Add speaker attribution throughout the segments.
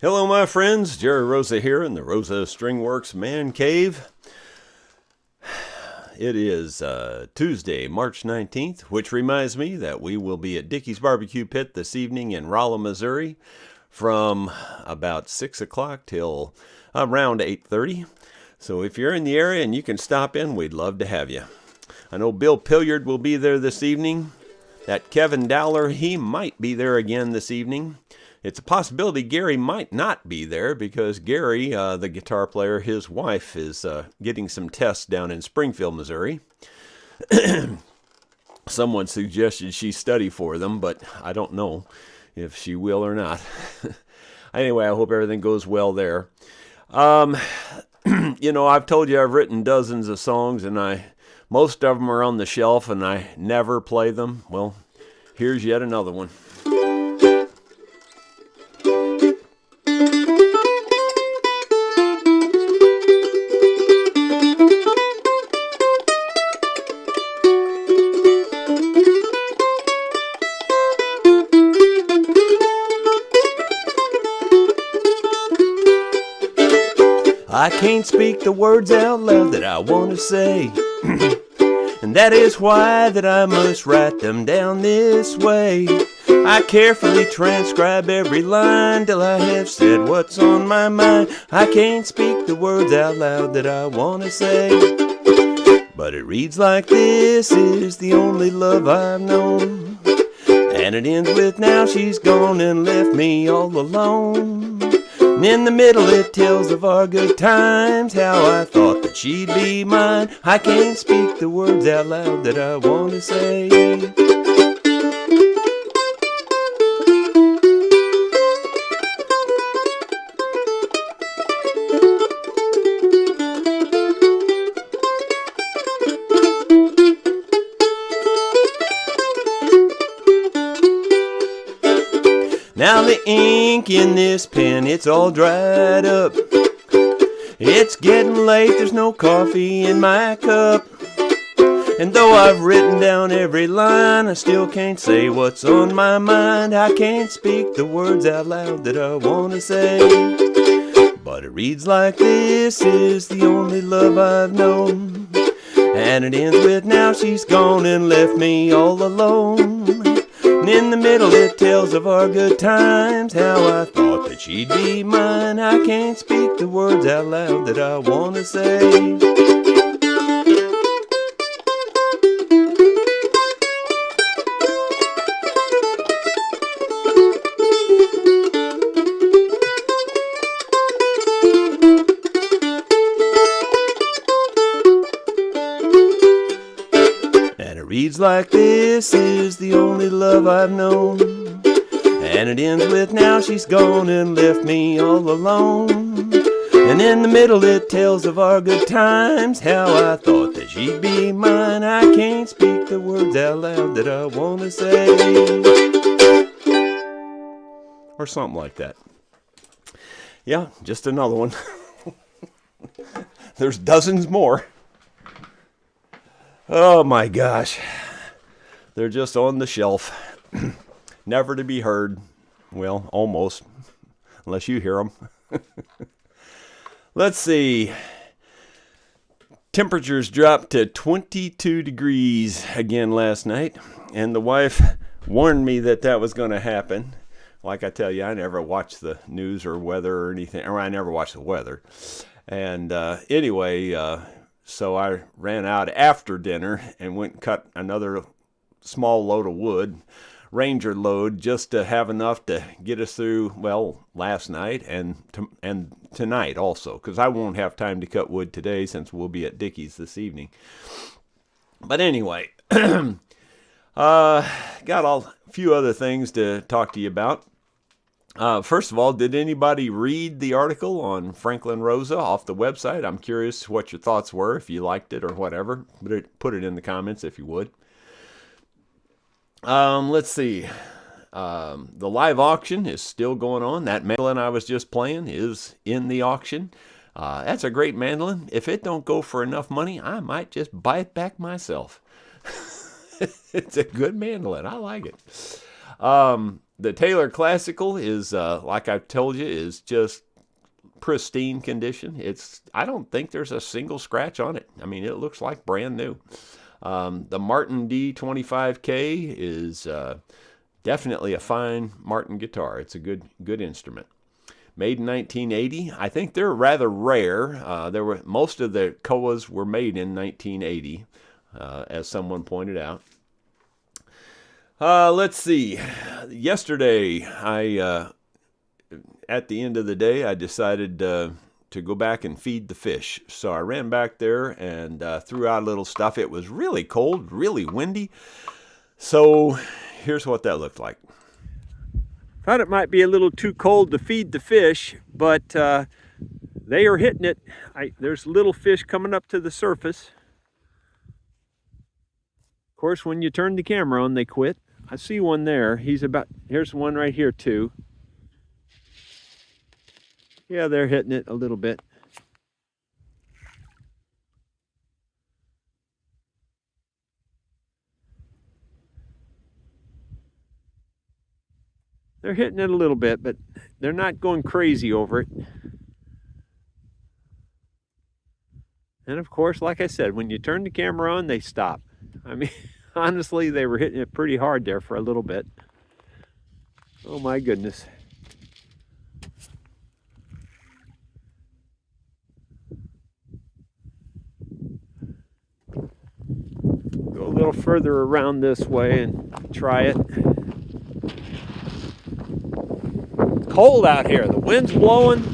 Speaker 1: Hello, my friends. Jerry Rosa here in the Rosa Stringworks Man Cave. It is Tuesday, March 19th, which reminds me that we will be at Dickey's Barbecue Pit this evening in Rolla, Missouri from about 6 o'clock till around 8:30. So if you're in the area and you can stop in, we'd love to have you. I know Bill Pilliard will be there this evening. That Kevin Dowler, he might be there again this evening. It's a possibility Gary might not be there because Gary, the guitar player, his wife is getting some tests down in Springfield, Missouri. Someone suggested she study for them, but I don't know if she will or not. Anyway, I hope everything goes well there. I've told you I've written dozens of songs, and most of them are on the shelf, and I never play them. Well, here's yet another one. I can't speak the words out loud that I want to say, and that is why that I must write them down this way. I carefully transcribe every line till I have said what's on my mind. I can't speak the words out loud that I want to say, but it reads like this is the only love I've known, and it ends with now she's gone and left me all alone. And in the middle it tells of our good times, how I thought that she'd be mine. I can't speak the words out loud that I want to say. Now the ink in this pen, it's all dried up. It's getting late, there's no coffee in my cup. And though I've written down every line, I still can't say what's on my mind. I can't speak the words out loud that I want to say, but it reads like this is the only love I've known, and it ends with now she's gone and left me all alone. And in the middle it tells of our good times, how I thought that she'd be mine. I can't speak the words out loud that I want to say. Reads like this is the only love I've known, and it ends with now she's gone and left me all alone. And in the middle it tells of our good times, how I thought that she'd be mine. I can't speak the words out loud that I want to say, or something like that. Yeah, just another one. There's dozens more. Oh my gosh, they're just on the shelf, never to be heard. Well, almost, unless you hear them. Let's see, temperatures dropped to 22 degrees again last night, and the wife warned me that that was going to happen. Like I tell you, I never watch the news or weather or anything, or I never watch the weather. And anyway, so I ran out after dinner and went and cut another small load of wood, Ranger load, just to have enough to get us through, well, last night and tonight also, because I won't have time to cut wood today since we'll be at Dickey's this evening. But anyway, got a few other things to talk to you about. First of all, did anybody read the article on Franklin Rosa off the website? I'm curious what your thoughts were, if you liked it or whatever. Put it in the comments if you would. Let's see. The live auction is still going on. That mandolin I was just playing is in the auction. That's a great mandolin. If it don't go for enough money, I might just buy it back myself. It's a good mandolin. I like it. The Taylor Classical is, like I've told you, is just pristine condition. I don't think there's a single scratch on it. I mean, it looks like brand new. The Martin D25K is definitely a fine Martin guitar. It's a good instrument. Made in 1980. I think they're rather rare. Most of the Koas were made in 1980, as someone pointed out. Let's see. Yesterday, at the end of the day, I decided to go back and feed the fish. So I ran back there and threw out a little stuff. It was really cold, really windy. So here's what that looked like. Thought it might be a little too cold to feed the fish, but they are hitting it. There's little fish coming up to the surface. Of course, when you turn the camera on, they quit. I see one there. Here's one right here too. Yeah, they're hitting it a little bit. They're hitting it a little bit, but they're not going crazy over it. And of course, like I said, when you turn the camera on, they stop. I mean, honestly, they were hitting it pretty hard there for a little bit. Oh my goodness. Go a little further around this way and try it. It's cold out here. The wind's blowing.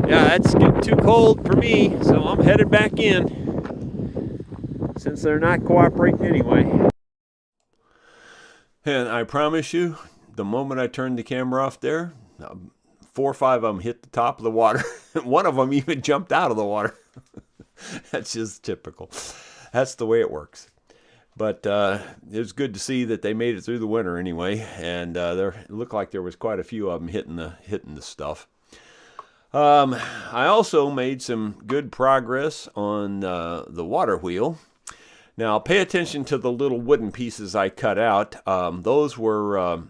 Speaker 1: Yeah, it's getting too cold for me, so I'm headed back in, since they're not cooperating anyway. And I promise you, the moment I turned the camera off there, 4 or 5 of them hit the top of the water. One of them even jumped out of the water. That's just typical. That's the way it works. But it was good to see that they made it through the winter anyway, and it looked like there was quite a few of them hitting the stuff. I also made some good progress on the water wheel. Now, pay attention to the little wooden pieces I cut out. Those were,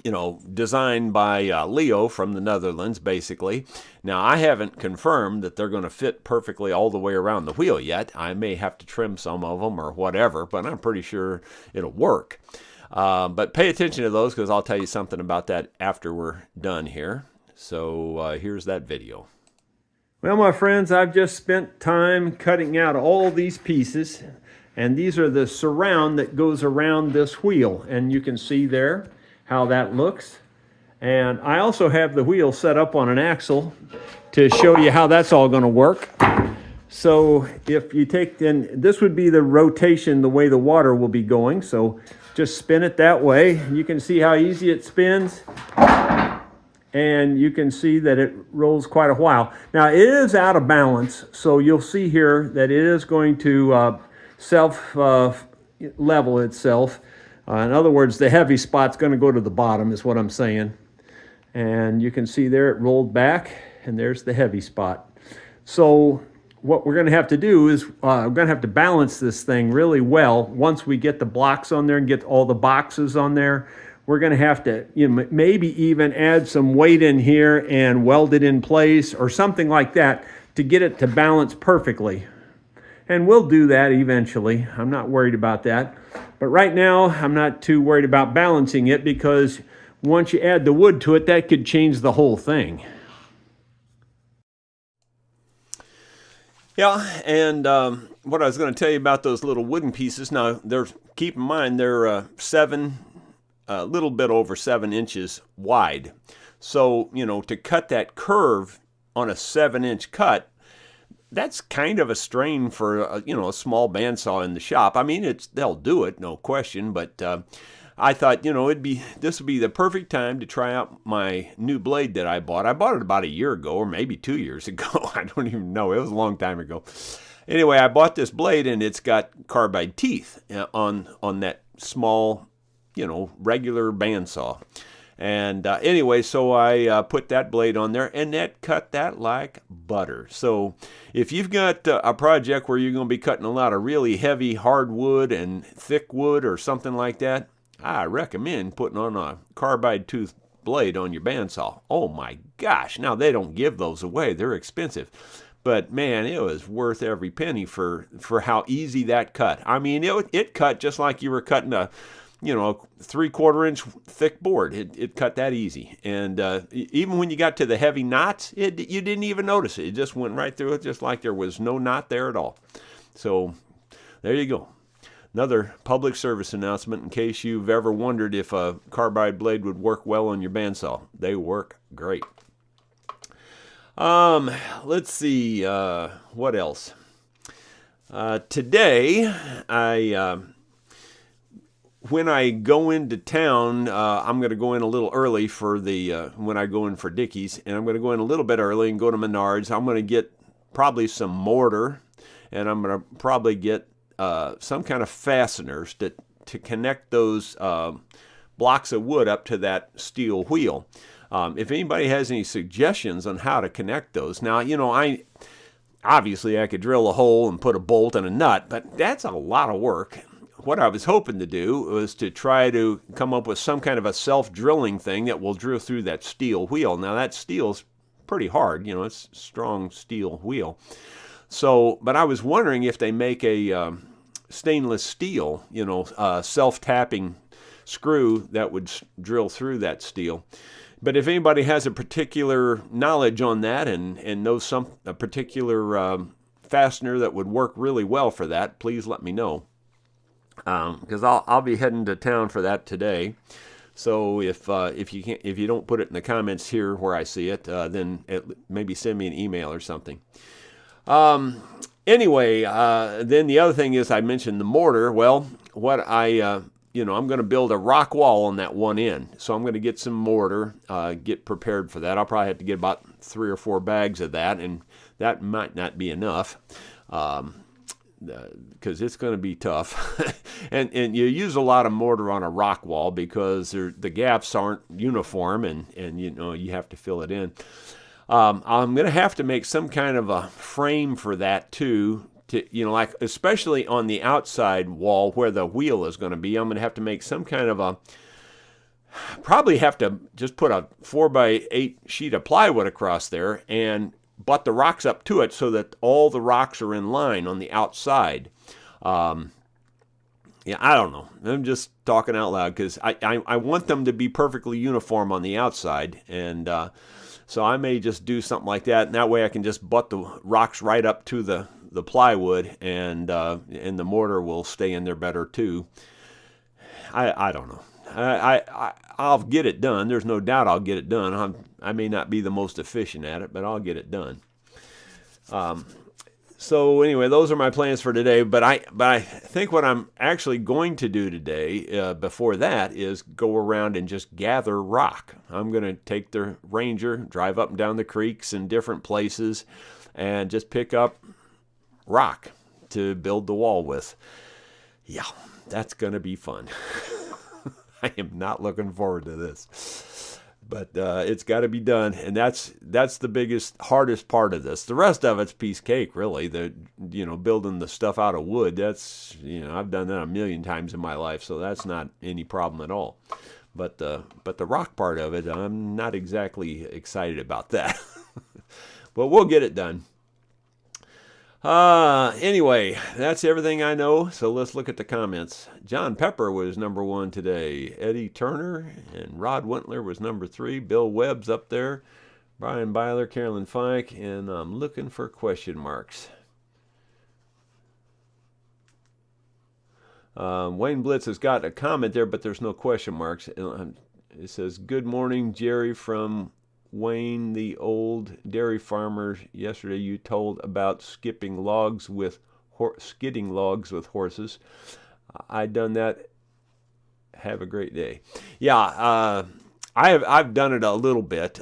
Speaker 1: designed by Leo from the Netherlands, basically. Now, I haven't confirmed that they're going to fit perfectly all the way around the wheel yet. I may have to trim some of them or whatever, but I'm pretty sure it'll work. But pay attention to those, because I'll tell you something about that after we're done here. So here's that video. Well, my friends, I've just spent time cutting out all these pieces, and these are the surround that goes around this wheel, and you can see there how that looks. And I also have the wheel set up on an axle to show you how that's all going to work. So if you take, then this would be the rotation, the way the water will be going. So just spin it that way. You can see how easy it spins. And you can see that it rolls quite a while. Now, it is out of balance, so you'll see here that it is going to self-level itself. In other words, the heavy spot's going to go to the bottom, is what I'm saying. And you can see there it rolled back, and there's the heavy spot. So what we're going to have to do is we're going to have to balance this thing really well. Once we get the blocks on there and get all the boxes on there, we're going to have to, maybe even add some weight in here and weld it in place or something like that to get it to balance perfectly. And we'll do that eventually. I'm not worried about that. But right now, I'm not too worried about balancing it, because once you add the wood to it, that could change the whole thing. Yeah, and what I was going to tell you about those little wooden pieces, now, keep in mind, they're a little bit over 7 inches wide. So, to cut that curve on a 7-inch cut, that's kind of a strain for a small bandsaw in the shop. I mean, they'll do it, no question, but I thought, this would be the perfect time to try out my new blade that I bought. I bought it about a year ago, or maybe 2 years ago. I don't even know. It was a long time ago. Anyway, I bought this blade, and it's got carbide teeth on that small, regular bandsaw. And anyway, so I put that blade on there, and that cut that like butter. So if you've got a project where you're going to be cutting a lot of really heavy hardwood and thick wood or something like that, I recommend putting on a carbide tooth blade on your bandsaw. Oh my gosh, now they don't give those away. They're expensive. But man, it was worth every penny for how easy that cut. I mean, it cut just like you were cutting a 3/4 inch thick board. It cut that easy. And even when you got to the heavy knots, you didn't even notice it. It just went right through it, just like there was no knot there at all. So there you go. Another public service announcement in case you've ever wondered if a carbide blade would work well on your bandsaw. They work great. Let's see, what else? Today, when I go into town, I'm going to go in a little early for when I go in for Dickies, and I'm going to go in a little bit early and go to Menards. I'm going to get probably some mortar, and I'm going to probably get some kind of fasteners to connect those blocks of wood up to that steel wheel. If anybody has any suggestions on how to connect those. Now, obviously I could drill a hole and put a bolt and a nut, but that's a lot of work. What I was hoping to do was to try to come up with some kind of a self-drilling thing that will drill through that steel wheel. Now, that steel's pretty hard. It's strong steel wheel. So, but I was wondering if they make a stainless steel, self-tapping screw that would drill through that steel. But if anybody has a particular knowledge on that and knows a particular fastener that would work really well for that, please let me know. Because I'll be heading to town for that today. So if you don't put it in the comments here where I see it, then maybe send me an email or something. Anyway, then the other thing is I mentioned the mortar. Well, I'm going to build a rock wall on that one end. So I'm going to get some mortar, get prepared for that. I'll probably have to get about 3 or 4 bags of that, and that might not be enough because it's going to be tough. and you use a lot of mortar on a rock wall because the gaps aren't uniform, and you have to fill it in. I'm going to have to make some kind of a frame for that too. Like especially on the outside wall where the wheel is going to be, I'm going to have to make some kind of probably have to just put a 4x8 sheet of plywood across there and butt the rocks up to it so that all the rocks are in line on the outside. I don't know. I'm just talking out loud because I want them to be perfectly uniform on the outside, and so I may just do something like that, and that way I can just butt the rocks right up to the plywood, and the mortar will stay in there better too. I don't know. I'll get it done. There's no doubt I'll get it done. I may not be the most efficient at it, but I'll get it done. So anyway, those are my plans for today. But I think what I'm actually going to do today, before that, is go around and just gather rock. I'm going to take the Ranger, drive up and down the creeks in different places, and just pick up rock to build the wall with. Yeah, that's going to be fun. I am not looking forward to this. But it's got to be done, and that's the hardest part of this. The rest of it's piece cake, really. Building the stuff out of wood, that's, I've done that a million times in my life, so that's not any problem at all. But the rock part of it, I'm not exactly excited about that. But we'll get it done. Anyway, that's everything I know, so let's look at the comments. John Pepper was number 1 today. Eddie Turner and Rod Wentler was number 3. Bill Webb's up there. Brian Byler, Carolyn Fike, and I'm looking for question marks. Wayne Blitz has got a comment there, but there's no question marks. It says, "Good morning, Jerry from Wayne, the old dairy farmer. Yesterday you told about skidding logs with horses. I done that. Have a great day." Yeah, I've done it a little bit.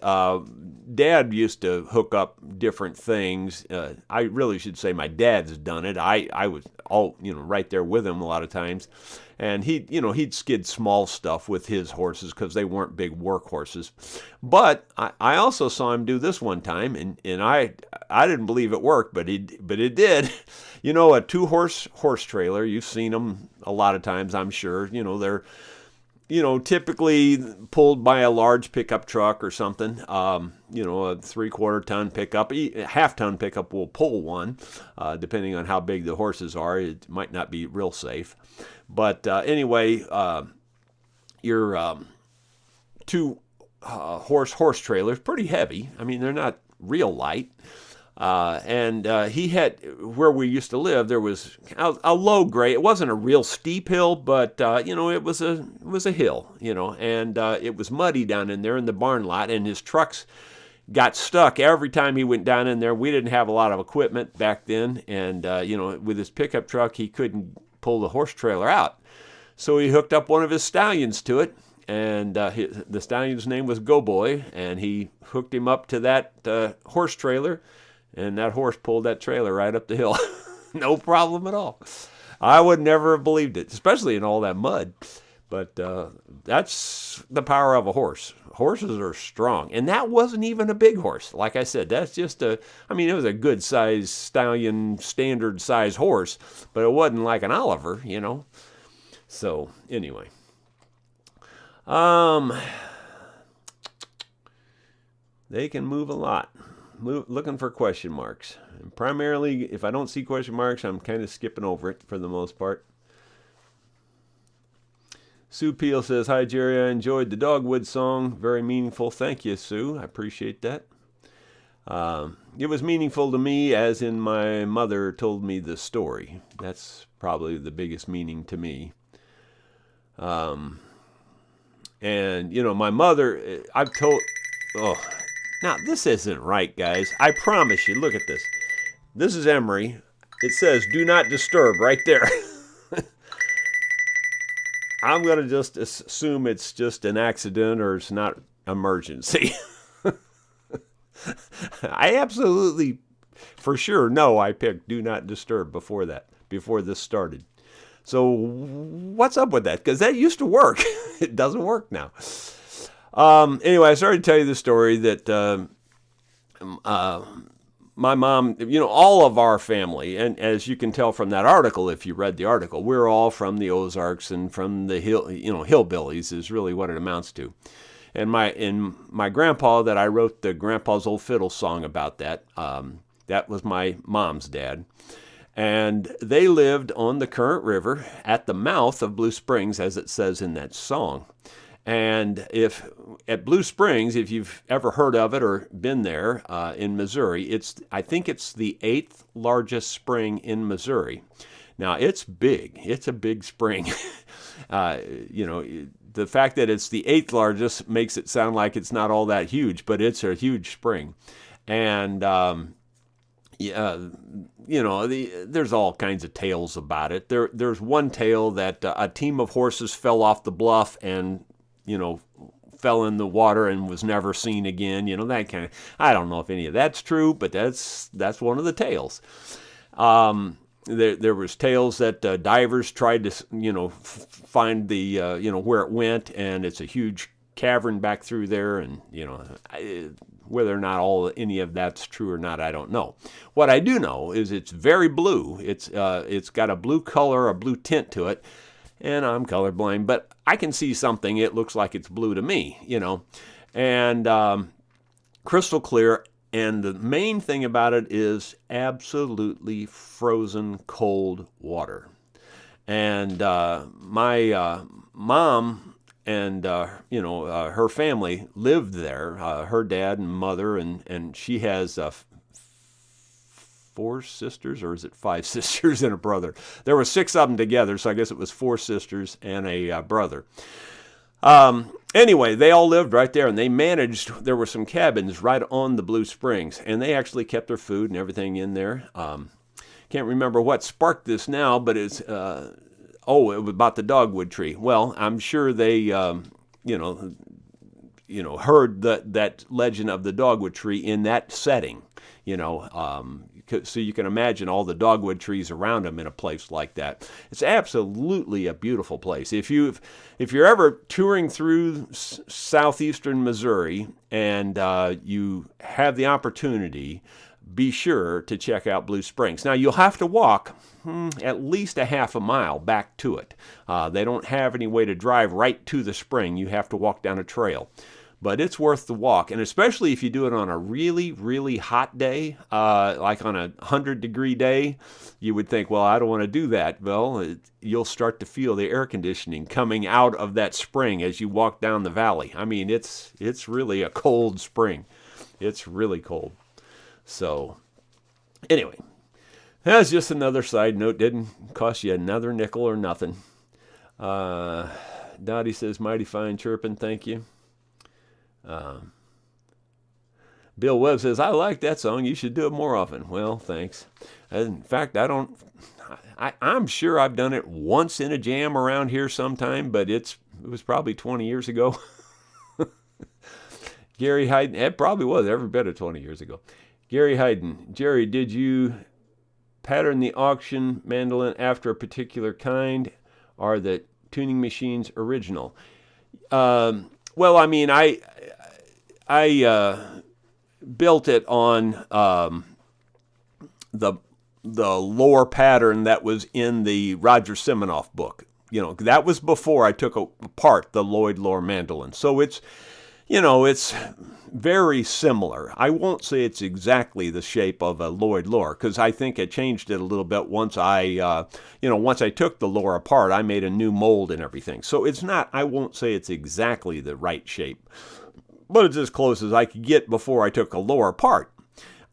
Speaker 1: Dad used to hook up different things. I really should say my dad's done it. I was all, right there with him a lot of times. And he'd skid small stuff with his horses because they weren't big work horses. But I also saw him do this one time, and I didn't believe it worked, but it did. A 2-horse trailer. You've seen them a lot of times, I'm sure. They're typically pulled by a large pickup truck or something. A 3/4 ton pickup, a half-ton pickup will pull one, depending on how big the horses are. It might not be real safe. But anyway, your 2-horse trailer is pretty heavy. I mean, they're not real light. And he had, where we used to live, there was a low grade. It wasn't a real steep hill, but it was a hill, and it was muddy down in there in the barn lot, and his trucks got stuck every time he went down in there. We didn't have a lot of equipment back then, and with his pickup truck, he couldn't pull the horse trailer out. So he hooked up one of his stallions to it, and the stallion's name was Go Boy, and he hooked him up to that horse trailer. And that horse pulled that trailer right up the hill. No problem at all. I would never have believed it, especially in all that mud. But that's the power of a horse. Horses are strong. And that wasn't even a big horse. Like I said, that's just it was a good size stallion, standard size horse. But it wasn't like an Oliver, So, anyway. They can move a lot. Looking for question marks. And primarily, if I don't see question marks, I'm kind of skipping over it for the most part. Sue Peel says, "Hi, Jerry. I enjoyed the Dogwood song. Very meaningful." Thank you, Sue. I appreciate that. It was meaningful to me as in my mother told me the story. That's probably the biggest meaning to me. And, my mother, I've told... Now, this isn't right, guys. I promise you. Look at this. This is Emery. It says, "Do not disturb," right there. I'm going to just assume it's just an accident or it's not emergency. I absolutely, for sure, know I picked "Do Not Disturb" before this started. So what's up with that? Because that used to work. It doesn't work now. Anyway, I started to tell you the story that my mom, all of our family, and as you can tell from that article, if you read the article, we're all from the Ozarks and from the hillbillies is really what it amounts to. And my grandpa that I wrote the Grandpa's Old Fiddle song about that was my mom's dad. And they lived on the Current River at the mouth of Blue Springs, as it says in that song. And at Blue Springs, if you've ever heard of it or been there in Missouri, I think it's the 8th largest spring in Missouri. Now, it's big. It's a big spring. The fact that it's the 8th largest makes it sound like it's not all that huge, but it's a huge spring. And there's all kinds of tales about it. There's one tale that a team of horses fell off the bluff and fell in the water and was never seen again. That kind of. I don't know if any of that's true, but that's one of the tales. There was tales that divers tried to find the where it went, and it's a huge cavern back through there, and whether or not any of that's true or not, I don't know. What I do know is it's very blue. It's got a blue color, a blue tint to it. And I'm colorblind, but I can see something. It looks like it's blue to me, and crystal clear. And the main thing about it is absolutely frozen cold water. And my mom and her family lived there. Her dad and mother, and she has 4 sisters, or is it 5 sisters and a brother? There were 6 of them together, so I guess it was 4 sisters and a brother. Anyway, they all lived right there, and they managed, there were some cabins right on the Blue Springs, and they actually kept their food and everything in there. Can't remember what sparked this now, but it's, it was about the dogwood tree. Well, I'm sure they, heard that legend of the dogwood tree in that setting. So you can imagine all the dogwood trees around them in a place like that. It's absolutely a beautiful place. If you're ever touring through southeastern Missouri and you have the opportunity, be sure to check out Blue Springs. Now, you'll have to walk at least a half a mile back to it. They don't have any way to drive right to the spring. You have to walk down a trail. But it's worth the walk, and especially if you do it on a really, really hot day, like on a 100-degree day, you would think, well, I don't want to do that. Well, you'll start to feel the air conditioning coming out of that spring as you walk down the valley. I mean, it's really a cold spring. It's really cold. So, anyway, that's just another side note. Didn't cost you another nickel or nothing. Dottie says, mighty fine chirping, thank you. Bill Webb says, I like that song. You should do it more often. Well, thanks. In fact, I'm sure I've done it once in a jam around here sometime, but it was probably 20 years ago. Gary Hayden, it probably was every bit of 20 years ago. Gary Hayden, Jerry, did you pattern the auction mandolin after a particular kind? Are the tuning machines original? Well, I mean, I built it on the lore pattern that was in the Roger Siminoff book. That was before I took apart the Lloyd lore mandolin. So it's very similar. I won't say it's exactly the shape of a Lloyd lore, because I think I changed it a little bit once I took the lore apart. I made a new mold and everything. So I won't say it's exactly the right shape, but it's as close as I could get before I took a lore apart.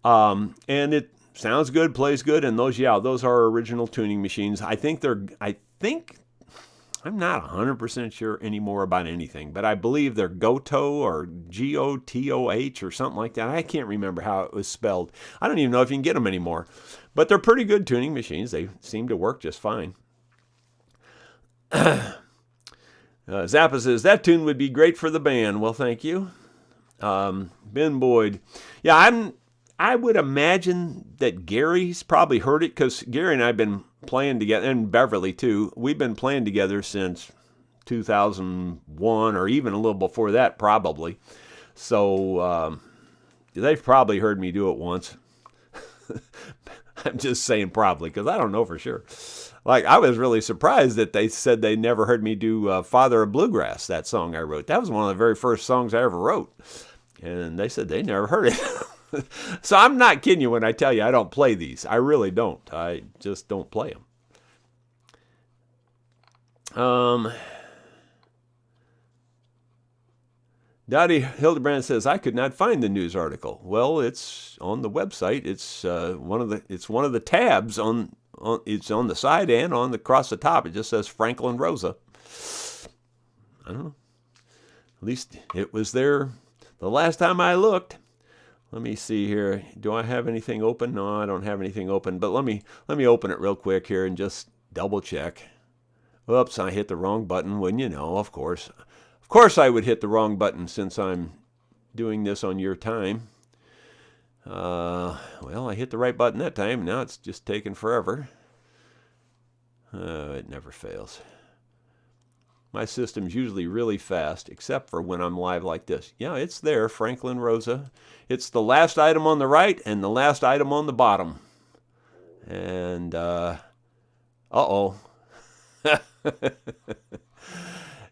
Speaker 1: And it sounds good, plays good, and those are original tuning machines. I'm not 100% sure anymore about anything, but I believe they're Goto or Gotoh or something like that. I can't remember how it was spelled. I don't even know if you can get them anymore, but they're pretty good tuning machines. They seem to work just fine. Zappa says, that tune would be great for the band. Well, thank you. Ben Boyd. Yeah, I would imagine that Gary's probably heard it, because Gary and I have been playing together, and Beverly too. We've been playing together since 2001, or even a little before that, probably. So they've probably heard me do it once. I'm just saying probably, because I don't know for sure. Like, I was really surprised that they said they never heard me do Father of Bluegrass, that song I wrote. That was one of the very first songs I ever wrote. And they said they never heard it. So I'm not kidding you when I tell you I don't play these. I really don't. I just don't play them. Dottie Hildebrand says, I could not find the news article. Well, it's on the website. It's one of the tabs it's on the side and across the top. It just says Franklin Rosa. I don't know. At least it was there the last time I looked. Let me see here. Do I have anything open? No, I don't have anything open. But let me open it real quick here and just double check. Oops, I hit the wrong button. Wouldn't you know? Of course. Of course I would hit the wrong button, since I'm doing this on your time. Well, I hit the right button that time. Now it's just taking forever. It never fails. My system's usually really fast, except for when I'm live like this. Yeah, it's there, Franklin Rosa. It's the last item on the right and the last item on the bottom. And, uh-oh.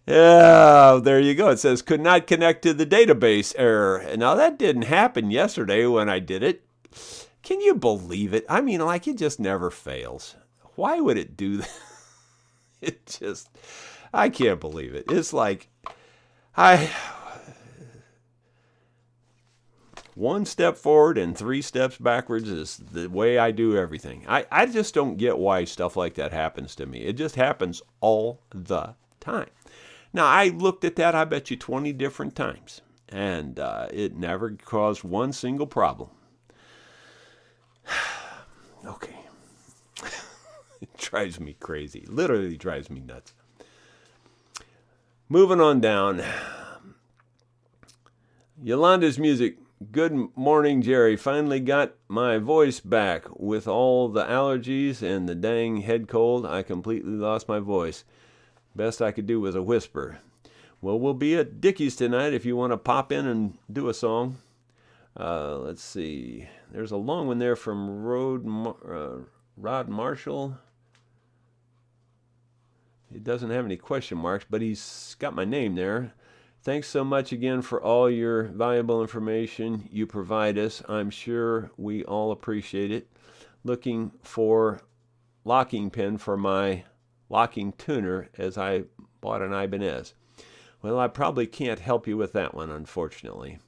Speaker 1: Yeah, there you go. It says, could not connect to the database error. Now, that didn't happen yesterday when I did it. Can you believe it? I mean, like, it just never fails. Why would it do that? I can't believe it. It's like, one step forward and 3 steps backwards is the way I do everything. I just don't get why stuff like that happens to me. It just happens all the time. Now, I looked at that, I bet you 20 different times, and it never caused one single problem. Okay. It drives me crazy. Literally drives me nuts. Moving on down. Yolanda's music. Good morning, Jerry. Finally got my voice back. With all the allergies and the dang head cold, I completely lost my voice. Best I could do was a whisper. Well, we'll be at Dickie's tonight if you want to pop in and do a song. Let's see. There's a long one there from Rod Marshall. It doesn't have any question marks, but he's got my name there. Thanks so much again for all your valuable information you provide us. I'm sure we all appreciate it. Looking for locking pin for my locking tuner as I bought an Ibanez. Well, I probably can't help you with that one, unfortunately.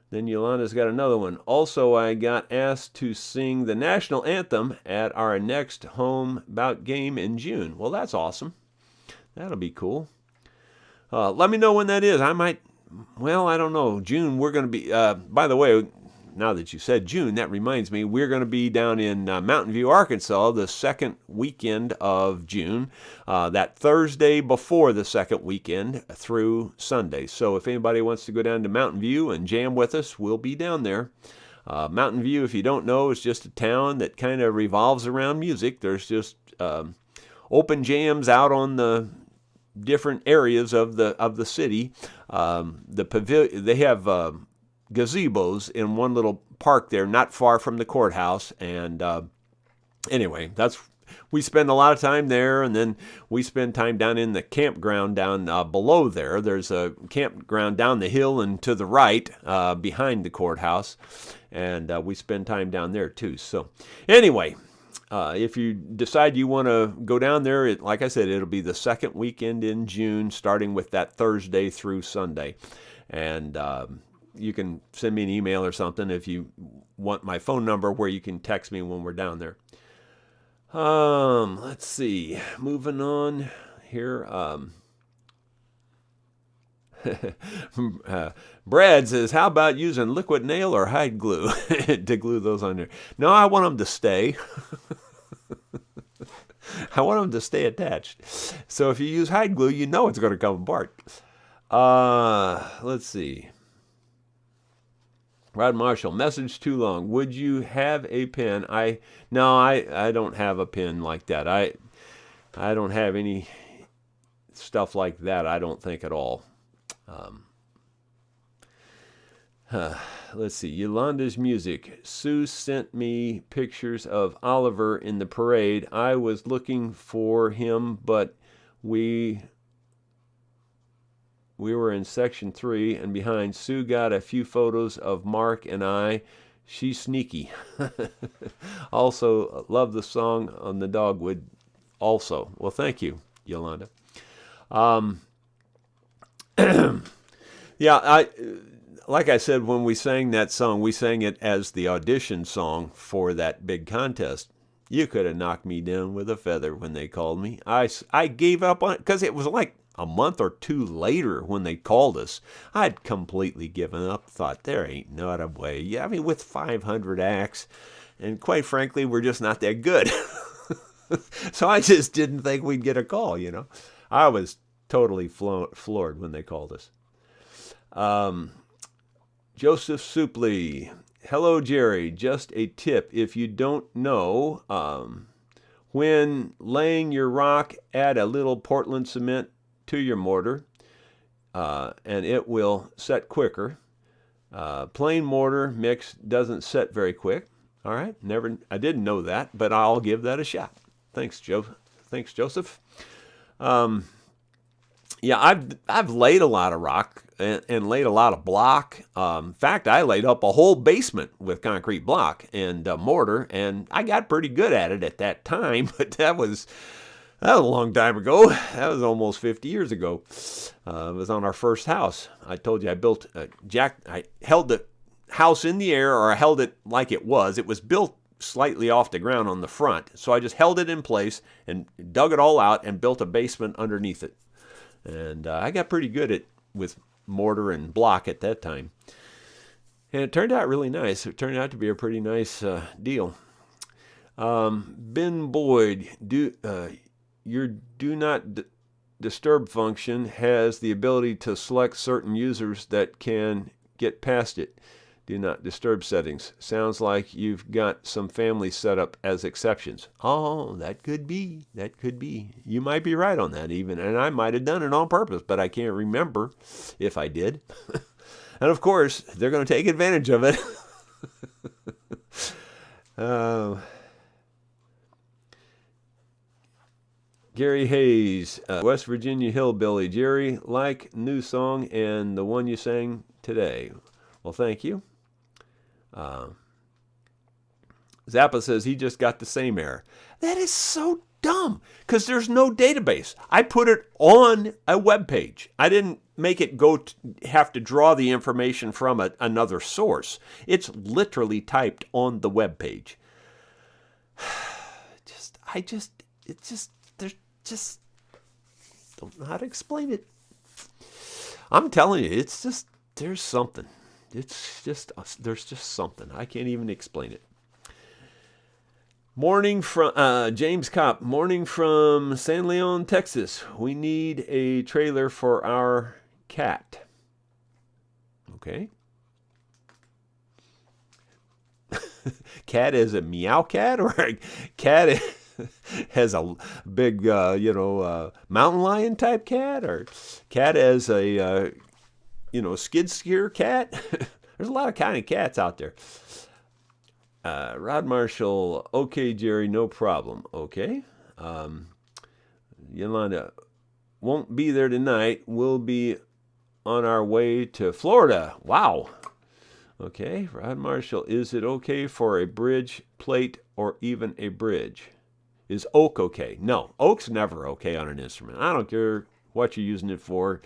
Speaker 1: Then Yolanda's got another one. Also, I got asked to sing the national anthem at our next home bout game in June. Well, that's awesome. That'll be cool. Let me know when that is. I might, well, I don't know. June, we're going to be, by the way, now that you said June, that reminds me, we're going to be down in Mountain View, Arkansas, the second weekend of June, that Thursday before the second weekend through Sunday. So if anybody wants to go down to Mountain View and jam with us, we'll be down there. Mountain View, if you don't know, is just a town that kind of revolves around music. There's just open jams out on the different areas of the city. The pavilion, they have gazebos in one little park there, not far from the courthouse. And anyway, we spend a lot of time there, and then we spend time down in the campground down below there. There's a campground down the hill and to the right behind the courthouse, and we spend time down there too. So anyway, if you decide you want to go down there, like I said, it'll be the second weekend in June, starting with that Thursday through Sunday. And you can send me an email or something if you want my phone number where you can text me when we're down there. Let's see. Moving on here. Brad says, how about using liquid nail or hide glue to glue those on there? No, I want them to stay. I want them to stay attached. So if you use hide glue, you know it's going to come apart. Let's see. Rod Marshall, message too long. Would you have a pen? No, I don't have a pen like that. I don't have any stuff like that, I don't think at all. Let's see. Yolanda's music. Sue sent me pictures of Oliver in the parade. I was looking for him, but we were in section 3 and behind. Sue got a few photos of Mark and I. She's sneaky. Also, love the song on the dogwood also. Well, thank you, Yolanda. Yeah, like I said, when we sang that song, we sang it as the audition song for that big contest. You could have knocked me down with a feather when they called me. I gave up on it because it was like a month or two later when they called us. I'd completely given up, thought there ain't not a way. Yeah, I mean, with 500 acts, and quite frankly, we're just not that good. So I just didn't think we'd get a call, you know. I was totally floored when they called us. Joseph Supley. Hello, Jerry. Just a tip. If you don't know, when laying your rock, add a little Portland cement to your mortar, and it will set quicker. Plain mortar mix doesn't set very quick. All right. I didn't know that, but I'll give that a shot. Thanks, Joe. Thanks, Joseph. Yeah, I've laid a lot of rock and laid a lot of block. In fact, I laid up a whole basement with concrete block and mortar, and I got pretty good at it at that time. But that was a long time ago. That was almost 50 years ago. It was on our first house. I told you I built I held the house in the air, or I held it like it was. It was built slightly off the ground on the front, so I just held it in place and dug it all out and built a basement underneath it. And I got pretty good with mortar and block at that time. And it turned out really nice. It turned out to be a pretty nice deal. Ben Boyd, your do not disturb function has the ability to select certain users that can get past it. Do not disturb settings. Sounds like you've got some family set up as exceptions. Oh, that could be. That could be. You might be right on that even. And I might have done it on purpose, but I can't remember if I did. And of course, they're going to take advantage of it. Gary Hayes, West Virginia Hillbilly. Jerry, like new song and the one you sang today. Well, thank you. Zappa says he just got the same error. That is so dumb because there's no database. I put it on a web page. I didn't make it have to draw the information from another source. It's literally typed on the web page. Don't know how to explain it. I'm telling you, it's just, there's something. There's just something. I can't even explain it. Morning from James Kopp. Morning from San Leon, Texas. We need a trailer for our cat. Okay. Cat is a meow cat, or a cat has a big, mountain lion type cat, or cat as a, skid steer cat. There's a lot of kind of cats out there. Rod Marshall, okay, Jerry, no problem. Okay. Yolanda, won't be there tonight. We'll be on our way to Florida. Wow. Okay. Rod Marshall, is it okay for a bridge plate or even a bridge? Is oak okay? No, oak's never okay on an instrument. I don't care what you're using it for.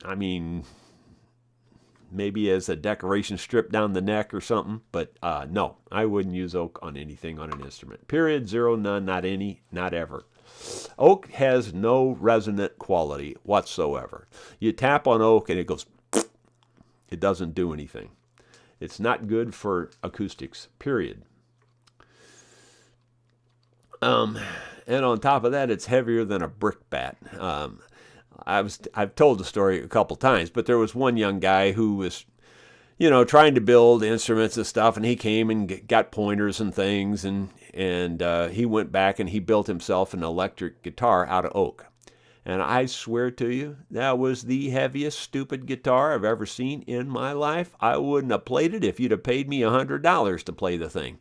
Speaker 1: I mean, maybe as a decoration strip down the neck or something, but no, I wouldn't use oak on anything on an instrument. Period, zero, none, not any, not ever. Oak has no resonant quality whatsoever. You tap on oak and it goes, it doesn't do anything. It's not good for acoustics, period. And on top of that, it's heavier than a brick bat. I've told the story a couple times, but there was one young guy who was, trying to build instruments and stuff, and he came and got pointers and things, and he went back and he built himself an electric guitar out of oak. And I swear to you, that was the heaviest stupid guitar I've ever seen in my life. I wouldn't have played it if you'd have paid me $100 to play the thing.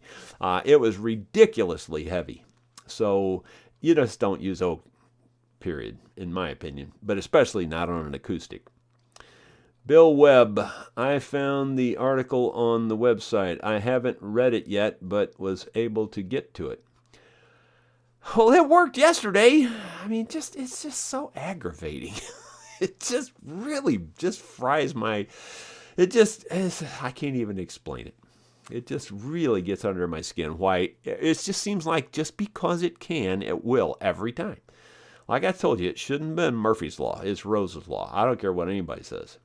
Speaker 1: It was ridiculously heavy. So you just don't use oak, period, in my opinion, but especially not on an acoustic. Bill Webb, I found the article on the website. I haven't read it yet, but was able to get to it. Well, it worked yesterday. I mean, it's just so aggravating. It just really just fries my, I can't even explain it. It just really gets under my skin. Why? It just seems like just because it can, it will every time. Like I told you, it shouldn't have been Murphy's Law. It's Rosa's Law. I don't care what anybody says.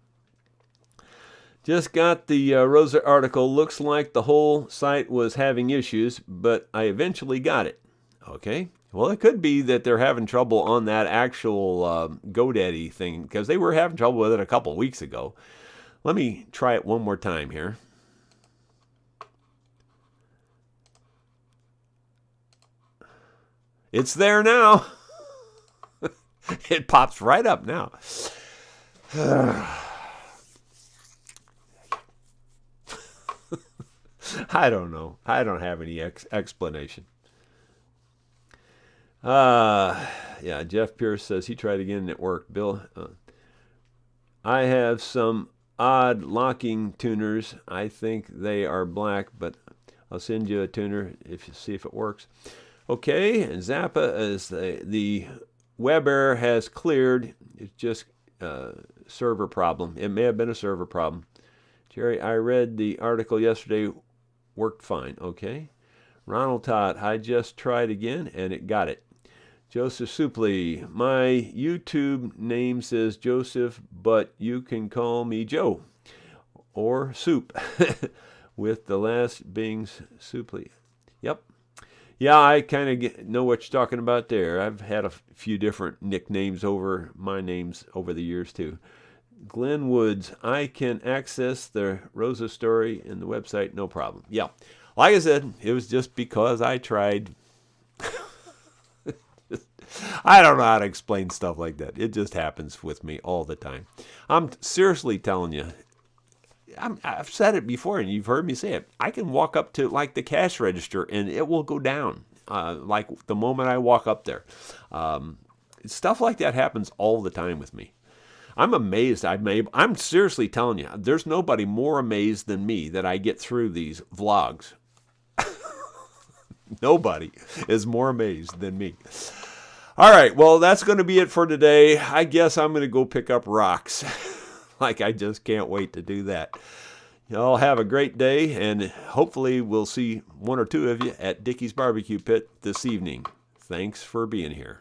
Speaker 1: Just got the Rosa article. Looks like the whole site was having issues, but I eventually got it. Okay. Well, it could be that they're having trouble on that actual GoDaddy thing, because they were having trouble with it a couple weeks ago. Let me try it one more time here. It's there now. It pops right up now. I don't know. I don't have any explanation. Yeah, Jeff Pierce says he tried again and it worked. Bill, I have some odd locking tuners. I think they are black, but I'll send you a tuner if you see if it works. Okay, and Zappa, as the web error has cleared. It's just a server problem. It may have been a server problem. Jerry, I read the article yesterday. Worked fine. Okay. Ronald Todd, I just tried again and it got it. Joseph Supley, my YouTube name says Joseph, but you can call me Joe or Soup with the last being Supley. Yep. Yeah, I kind of know what you're talking about there. I've had a few different nicknames over my names over the years too. Glenn Woods, I can access the Rosa story in the website, no problem. Yeah, like I said, it was just because I tried. I don't know how to explain stuff like that. It just happens with me all the time. I'm seriously telling you, I've said it before, and you've heard me say it. I can walk up to like the cash register, and it will go down like the moment I walk up there. Stuff like that happens all the time with me. I'm amazed. I'm seriously telling you, there's nobody more amazed than me that I get through these vlogs. Nobody is more amazed than me. All right, well, that's going to be it for today. I guess I'm going to go pick up rocks. Like, I just can't wait to do that. Y'all have a great day, and hopefully we'll see one or two of you at Dickie's Barbecue Pit this evening. Thanks for being here.